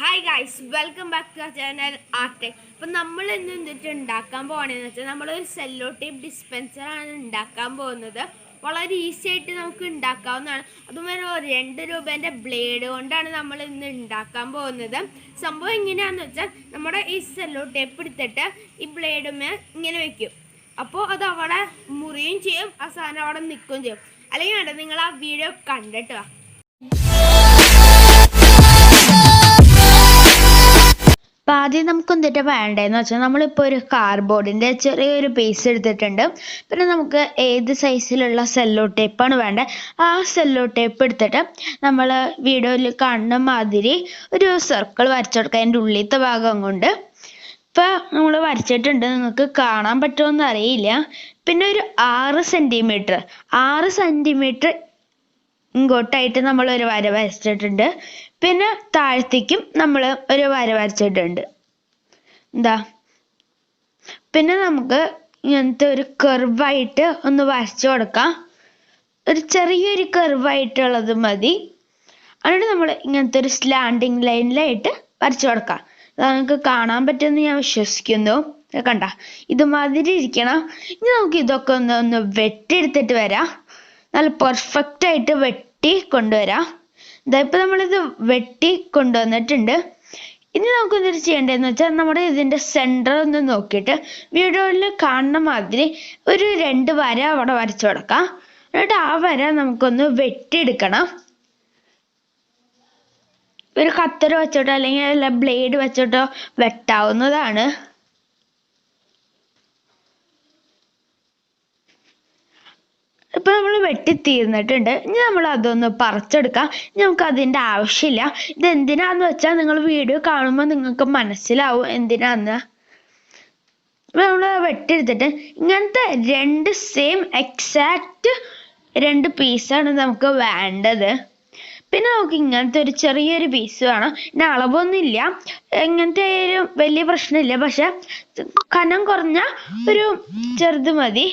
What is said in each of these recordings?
Hi guys, welcome back to channel Artech. അപ്പം നമ്മൾ ഇന്ന് എന്നിട്ട് ഉണ്ടാക്കാൻ പോകണമെന്ന് വെച്ചാൽ നമ്മളൊരു സെല്ലോ ടേപ്പ് ഡിസ്പെൻസറാണ് ഉണ്ടാക്കാൻ പോകുന്നത്. വളരെ ഈസി ആയിട്ട് നമുക്ക് ഉണ്ടാക്കാവുന്നതാണ്. അതും ഒരു ₹2 ബ്ലേഡ് കൊണ്ടാണ് നമ്മൾ ഇന്ന് ഉണ്ടാക്കാൻ പോകുന്നത്. സംഭവം എങ്ങനെയാണെന്ന് വെച്ചാൽ നമ്മുടെ ഈ സെല്ലോ ടേപ്പ് എടുത്തിട്ട് ഈ ബ്ലേഡുമേ ഇങ്ങനെ വെക്കും. അപ്പോൾ അത് അവിടെ മുറിയും ചെയ്യും, ആ സാധനം അവിടെ നിൽക്കുകയും ചെയ്യും. അല്ലെങ്കിൽ വേണ്ട, നിങ്ങൾ ആ വീഡിയോ കണ്ടിട്ട് വാ. അപ്പം ആദ്യം നമുക്ക് എന്തിട്ട് വേണ്ടതെന്ന് വെച്ചാൽ നമ്മളിപ്പോൾ ഒരു കാർഡ്ബോർഡിൻ്റെ ചെറിയൊരു പീസ് എടുത്തിട്ടുണ്ട്. പിന്നെ നമുക്ക് ഏത് സൈസിലുള്ള സെല്ലോ ടേപ്പാണ് വേണ്ടത്, ആ സെല്ലോ ടേപ്പ് എടുത്തിട്ട് നമ്മൾ വീഡിയോയിൽ കാണുന്ന മാതിരി ഒരു സർക്കിൾ വരച്ചെടുക്കുക. അതിൻ്റെ ഉള്ളിലത്തെ ഭാഗം കൊണ്ട് ഇപ്പം നമ്മൾ വരച്ചിട്ടുണ്ട്, നിങ്ങൾക്ക് കാണാൻ പറ്റുമോയെന്ന് അറിയില്ല. പിന്നെ ഒരു 6 സെൻറ്റിമീറ്റർ ഇങ്ങോട്ടായിട്ട് നമ്മൾ ഒരു വര വരച്ചിട്ടുണ്ട്. പിന്നെ താഴത്തേക്കും നമ്മൾ ഒരു വര വരച്ചിട്ടുണ്ട്. പിന്നെ നമുക്ക് ഇങ്ങനത്തെ ഒരു കർവായിട്ട് ഒന്ന് വരച്ചു കൊടുക്കാം. ഒരു ചെറിയൊരു കർവായിട്ടുള്ളത് മതി. എന്നിട്ട് നമ്മൾ ഇങ്ങനത്തെ ഒരു സ്ലാൻഡിങ് ലൈനിലായിട്ട് വരച്ചു കൊടുക്കാം. അത് നിങ്ങൾക്ക് കാണാൻ പറ്റുമെന്ന് ഞാൻ വിശ്വസിക്കുന്നു. കണ്ട, ഇതുമാതിരി ഇരിക്കണം. ഇനി നമുക്ക് ഇതൊക്കെ ഒന്ന് വെട്ടിയെടുത്തിട്ട് വരാം. നല്ല പെർഫെക്റ്റ് ആയിട്ട് വെട്ടി കൊണ്ടുവരാം. ഇതായിപ്പോൾ നമ്മളിത് വെട്ടി കൊണ്ടുവന്നിട്ടുണ്ട്. ഇനി നമുക്ക് എന്തൊരു ചെയ്യേണ്ടതെന്ന് വെച്ചാൽ നമ്മുടെ ഇതിൻ്റെ സെൻറ്റർ ഒന്ന് നോക്കിയിട്ട് വീഡിയോയിൽ കാണുന്ന മാതിരി ഒരു 2 വര അവിടെ വരച്ചു കൊടുക്കാം. എന്നിട്ട് ആ വര നമുക്കൊന്ന് വെട്ടിയെടുക്കണം. ഒരു കത്തർ വെച്ചോട്ടോ അല്ലെങ്കിൽ ബ്ലേഡ് വെച്ചോട്ടോ വെട്ടാവുന്നതാണ്. ഇപ്പം നമ്മൾ വെട്ടി തീർന്നിട്ടുണ്ട്. ഇനി നമ്മൾ അതൊന്ന് പറിച്ചെടുക്കാം. നമുക്ക് അതിൻ്റെ ആവശ്യമില്ല. ഇത് എന്തിനാന്ന് വെച്ചാൽ നിങ്ങൾ വീഡിയോ കാണുമ്പോൾ നിങ്ങൾക്ക് മനസ്സിലാവും എന്തിനാന്ന്. ഇപ്പം നമ്മൾ വെട്ടിയെടുത്തിട്ട് ഇങ്ങനത്തെ 2 സെയിം എക്സാക്റ്റ് 2 പീസാണ് നമുക്ക് വേണ്ടത്. പിന്നെ നമുക്ക് ഇങ്ങനത്തെ ഒരു ചെറിയൊരു പീസ് വേണം. പിന്നെ അളവൊന്നുമില്ല, ഇങ്ങനത്തെ ഒരു വലിയ പ്രശ്നമില്ല, പക്ഷെ കനം കുറഞ്ഞ ഒരു ചെറുത് മതി.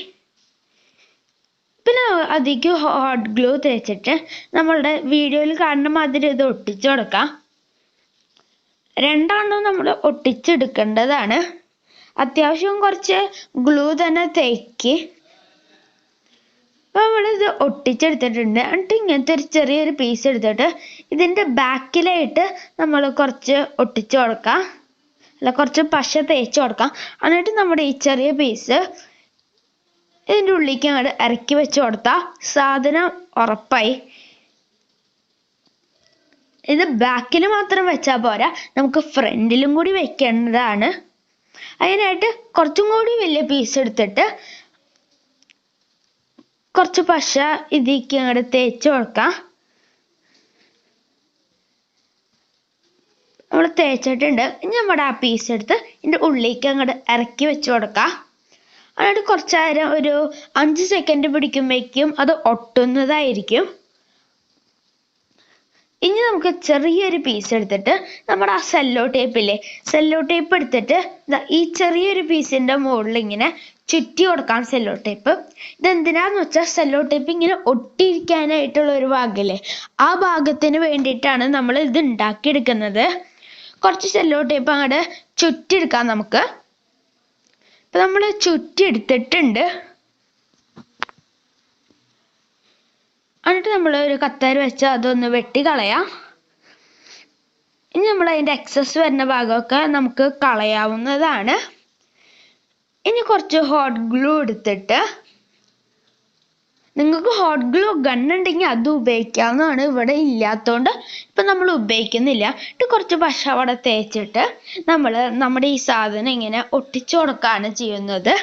പിന്നെ അതിലേക്ക് ഹോട്ട് ഗ്ലൂ തേച്ചിട്ട് നമ്മളുടെ വീഡിയോയിൽ കാണുന്ന മാതിരി ഇത് ഒട്ടിച്ചു കൊടുക്കാം. 2 നമ്മൾ ഒട്ടിച്ചെടുക്കേണ്ടതാണ്. അത്യാവശ്യം കുറച്ച് ഗ്ലൂ തന്നെ തേക്ക്. അപ്പോൾ നമ്മളിത് ഒട്ടിച്ചെടുത്തിട്ടുണ്ട്. എന്നിട്ട് ഇങ്ങനത്തെ ഒരു ചെറിയൊരു പീസ് എടുത്തിട്ട് ഇതിൻ്റെ ബാക്കിലായിട്ട് നമ്മൾ കുറച്ച് ഒട്ടിച്ചു കൊടുക്കാം, കുറച്ച് പശ തേച്ച് കൊടുക്കാം. എന്നിട്ട് നമ്മുടെ ഈ ചെറിയ പീസ് ഇതിൻ്റെ ഉള്ളിലേക്ക് അങ്ങോട്ട് ഇറക്കി വെച്ച് കൊടുത്താൽ സാധനം ഉറപ്പായി. ഇത് ബാക്കിൽ മാത്രം വെച്ചാൽ പോരാ, നമുക്ക് ഫ്രണ്ടിലും കൂടി വെക്കേണ്ടതാണ്. അതിനായിട്ട് കുറച്ചും കൂടി വലിയ പീസ് എടുത്തിട്ട് കുറച്ച് പശ ഇതിലേക്ക് അങ്ങോട്ട് തേച്ച് കൊടുക്കാം. നമ്മൾ തേച്ചിട്ടുണ്ട്. ഇനി നമ്മുടെ ആ പീസ് എടുത്ത് ഇതിൻ്റെ ഉള്ളിലേക്ക് അങ്ങോട്ട് ഇറക്കി വെച്ച് കൊടുക്കാം. എന്നിട്ട് കുറച്ച് നേരം ഒരു 5 സെക്കൻഡ് പിടിക്കുമ്പോഴേക്കും അത് ഒട്ടുന്നതായിരിക്കും. ഇനി നമുക്ക് ചെറിയൊരു പീസ് എടുത്തിട്ട് നമ്മുടെ ആ സെല്ലോ ടേപ്പ് എടുത്തിട്ട് ഈ ചെറിയൊരു പീസിൻ്റെ മുകളിൽ ഇങ്ങനെ ചുറ്റി കൊടുക്കാം സെല്ലോ ടേപ്പ്. ഇതെന്തിനാന്ന് വെച്ചാൽ സെല്ലോ ടേപ്പ് ഇങ്ങനെ ഒട്ടിയിരിക്കാനായിട്ടുള്ള ഒരു ഭാഗമില്ലേ, ആ ഭാഗത്തിന് വേണ്ടിയിട്ടാണ് നമ്മൾ ഇത് ഉണ്ടാക്കിയെടുക്കുന്നത്. കുറച്ച് സെല്ലോ ടേപ്പ് അങ്ങോട്ട് ചുറ്റിയെടുക്കാം നമുക്ക്. ഇപ്പം നമ്മൾ ചുറ്റി എടുത്തിട്ടുണ്ട്. എന്നിട്ട് നമ്മൾ ഒരു കത്താർ വെച്ച് അതൊന്ന് വെട്ടി കളയാം. ഇനി നമ്മൾ അതിൻ്റെ എക്സസ് വരുന്ന ഭാഗമൊക്കെ നമുക്ക് കളയാവുന്നതാണ്. ഇനി കുറച്ച് ഹോട്ട് ഗ്ലൂ എടുത്തിട്ട്, നിങ്ങൾക്ക് ഹോട്ട് ഗ്ലൂ ഗണ്ണുണ്ടെങ്കിൽ അത് ഉപയോഗിക്കാവുന്നതാണ്. ഇവിടെ ഇല്ലാത്തതുകൊണ്ട് ഇപ്പം നമ്മൾ ഉപയോഗിക്കുന്നില്ല. എന്നിട്ട് കുറച്ച് പശ അവിടെ തേച്ചിട്ട് നമ്മൾ നമ്മുടെ ഈ സാധനം ഇങ്ങനെ ഒട്ടിച്ചു കൊടുക്കുകയാണ് ചെയ്യുന്നത്.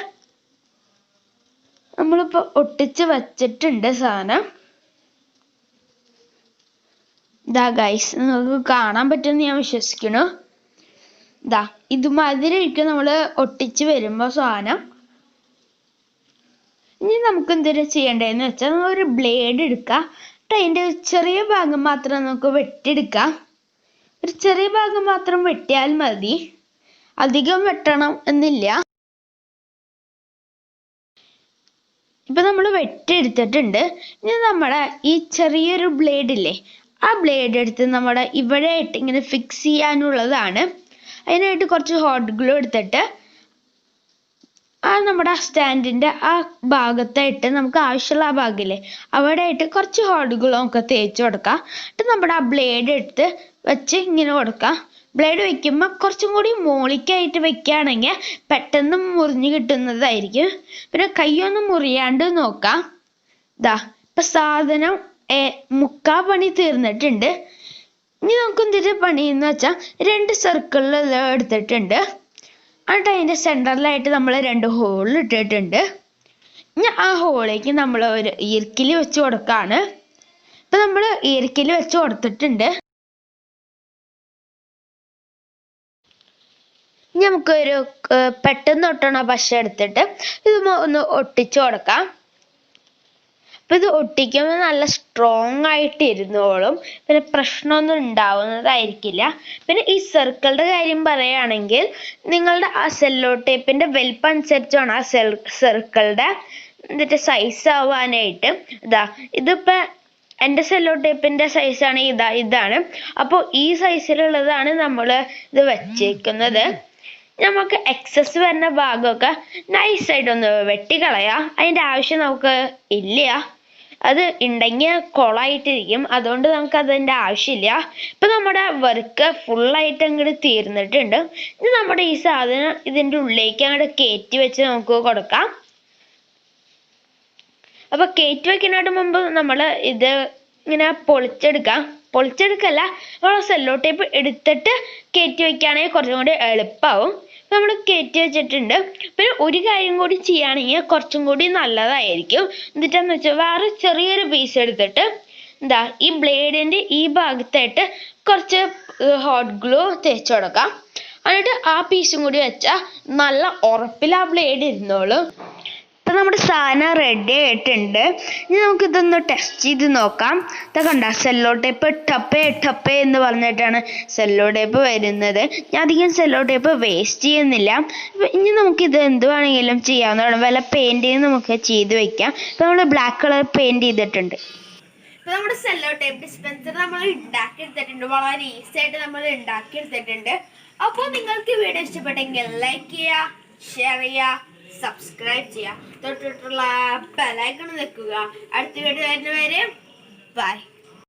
നമ്മളിപ്പോൾ ഒട്ടിച്ച് വച്ചിട്ടുണ്ട് സാധനം. ഇതാ ഗൈസ്, നിങ്ങൾക്ക് കാണാൻ പറ്റുമെന്ന് ഞാൻ വിശ്വസിക്കുന്നു. ഇതുമാതിരി ഇരിക്കും നമ്മൾ ഒട്ടിച്ച് വരുമ്പോൾ സാധനം. ഇനി നമുക്ക് എന്തൊരു ചെയ്യേണ്ടതെന്ന് വെച്ചാൽ ഒരു ബ്ലേഡ് എടുക്കുക. എന്നിട്ട് അതിൻ്റെ ചെറിയ ഭാഗം മാത്രം നമുക്ക് വെട്ടിയെടുക്കാം. ഒരു ചെറിയ ഭാഗം മാത്രം വെട്ടിയാൽ മതി, അധികം വെട്ടണം എന്നില്ല. ഇപ്പം നമ്മൾ വെട്ടിയെടുത്തിട്ടുണ്ട്. ഇനി നമ്മുടെ ഈ ചെറിയൊരു ബ്ലേഡ് ഇല്ലേ, ആ ബ്ലേഡ് എടുത്ത് നമ്മുടെ ഇവിടെ ആയിട്ട് ഇങ്ങനെ ഫിക്സ് ചെയ്യാനുള്ളതാണ്. അതിനായിട്ട് കുറച്ച് ഹോട്ട് ഗ്ലൂ എടുത്തിട്ട് നമ്മുടെ സ്റ്റാൻഡിൻ്റെ ആ ഭാഗത്തായിട്ട് നമുക്ക് ആവശ്യമുള്ള ആ ഭാഗമില്ലേ അവിടെ ആയിട്ട് കുറച്ച് ഹോട്ട് ഗ്ലൂ ഒക്കെ തേച്ച് കൊടുക്കാം. എന്നിട്ട് നമ്മുടെ ആ ബ്ലേഡ് എടുത്ത് വെച്ച് ഇങ്ങനെ കൊടുക്കാം. ബ്ലേഡ് വെക്കുമ്പോൾ കുറച്ചും കൂടി മോളിക്കായിട്ട് വെക്കുകയാണെങ്കിൽ പെട്ടെന്ന് മുറിഞ്ഞ് കിട്ടുന്നതായിരിക്കും. പിന്നെ കൈയൊന്നും മുറിയാണ്ട് നോക്കാം. ഇപ്പം സാധനം മുക്കാ പണി തീർന്നിട്ടുണ്ട്. ഇനി നമുക്ക് എന്തൊരു പണിയെന്ന് വെച്ചാൽ 2 സർക്കിളിൽ എടുത്തിട്ടുണ്ട്. എന്നിട്ട് അതിൻ്റെ സെൻറ്ററിലായിട്ട് നമ്മൾ 2 ഹോൾ ഇട്ടിട്ടുണ്ട്. ഇനി ആ ഹോളിലേക്ക് നമ്മൾ ഒരു ഈർക്കിലി വെച്ച് കൊടുക്കുകയാണ്. ഇപ്പം നമ്മൾ ഈർക്കിലി വെച്ച് കൊടുത്തിട്ടുണ്ട്. ഇനി നമുക്കൊരു പെട്ടെന്ന് ഒട്ടണ പശ എടുത്തിട്ട് ഇത് ഒന്ന് ഒട്ടിച്ചു കൊടുക്കാം. അപ്പം ഇത് ഒട്ടിക്കുമ്പോൾ നല്ല സ്ട്രോങ് ആയിട്ട് ഇരുന്നോളും. പിന്നെ പ്രശ്നമൊന്നും ഉണ്ടാവുന്നതായിരിക്കില്ല. പിന്നെ ഈ സർക്കിളിൻ്റെ കാര്യം പറയുകയാണെങ്കിൽ നിങ്ങളുടെ ആ സെല്ലോ ടേപ്പിൻ്റെ വലിപ്പം അനുസരിച്ച് വേണം ആ സർക്കിളുടെ എന്നിട്ട് സൈസ് ആവാനായിട്ട്. ഇതിപ്പോൾ എൻ്റെ സെല്ലോ ടേപ്പിൻ്റെ സൈസാണ് ഇതാണ്. അപ്പോൾ ഈ സൈസിലുള്ളതാണ് നമ്മൾ ഇത് വെച്ചേക്കുന്നത്. നമുക്ക് എക്സസ് വരുന്ന ഭാഗമൊക്കെ നൈസായിട്ടൊന്ന് വെട്ടിക്കളയാം. അതിൻ്റെ ആവശ്യം നമുക്ക് ഇല്ല. അത് ഉണ്ടെങ്കിൽ കൊളായിട്ടിരിക്കും. അതുകൊണ്ട് നമുക്ക് അതിൻ്റെ ആവശ്യമില്ല. ഇപ്പം നമ്മുടെ വർക്ക് ഫുള്ളായിട്ട് അങ്ങോട്ട് തീർന്നിട്ടുണ്ട്. ഇനി നമ്മുടെ ഈ സാധനം ഇതിൻ്റെ ഉള്ളിലേക്ക് അങ്ങോട്ട് കയറ്റി വെച്ച് നമുക്ക് കൊടുക്കാം. അപ്പോൾ കയറ്റി വെക്കുന്നതിന് മുമ്പ് നമ്മൾ ഇത് ഇങ്ങനെ പൊളിച്ചെടുക്കല്ല, നമ്മൾ സെല്ലോ ടേപ്പ് എടുത്തിട്ട് കയറ്റി വെക്കുകയാണെങ്കിൽ കുറച്ചും കൂടി എളുപ്പമാവും. നമ്മൾ കയറ്റി വെച്ചിട്ടുണ്ട്. പിന്നെ ഒരു കാര്യം കൂടി ചെയ്യുകയാണെങ്കിൽ കുറച്ചും കൂടി നല്ലതായിരിക്കും. എന്നിട്ടെന്ന് വെച്ചാൽ വേറെ ചെറിയൊരു പീസ് എടുത്തിട്ട് ഈ ബ്ലേഡിൻ്റെ ഈ ഭാഗത്തായിട്ട് കുറച്ച് ഹോട്ട് ഗ്ലൂ തേച്ച് കൊടുക്കാം. എന്നിട്ട് ആ പീസും കൂടി വെച്ചാൽ നല്ല ഉറപ്പിൽ ആ ബ്ലേഡ് ഇരുന്നോളും. ഇപ്പം നമ്മുടെ സാധനം റെഡി ആയിട്ടുണ്ട്. ഇനി നമുക്കിതൊന്ന് ടെസ്റ്റ് ചെയ്ത് നോക്കാം. കണ്ട സെല്ലോ ടേപ്പ് ടപ്പേ എന്ന് പറഞ്ഞിട്ടാണ് സെല്ലോ ടേപ്പ് വരുന്നത്. ഞാൻ അധികം സെല്ലോ ടേപ്പ് വേസ്റ്റ് ചെയ്യുന്നില്ല. ഇനി നമുക്കിത് എന്ത് വേണമെങ്കിലും ചെയ്യാവുന്നതാണ്. വല്ല പെയിൻറ്റിങ് നമുക്ക് ചെയ്ത് വെക്കാം. ഇപ്പം നമ്മൾ ബ്ലാക്ക് കളർ പെയിൻറ് ചെയ്തിട്ടുണ്ട്. ഇപ്പം നമ്മുടെ സെല്ലോ ടേപ്പ് ഡിസ്പെൻസർ നമ്മൾ ഉണ്ടാക്കിയെടുത്തിട്ടുണ്ട്. വളരെ ഈസി ആയിട്ട് നമ്മൾ ഉണ്ടാക്കിയെടുത്തിട്ടുണ്ട്. അപ്പോൾ നിങ്ങൾക്ക് വീഡിയോ ഇഷ്ടപ്പെട്ടെങ്കിൽ ലൈക്ക് ചെയ്യുക, ഷെയർ ചെയ്യുക, സബ്സ്ക്രൈബ് ചെയ്യുക, തൊട്ടിട്ടുള്ള ബെൽ ഐക്കൺ വെക്കുക. അടുത്ത വീഡിയോ വരുന്നവരെ ബൈ.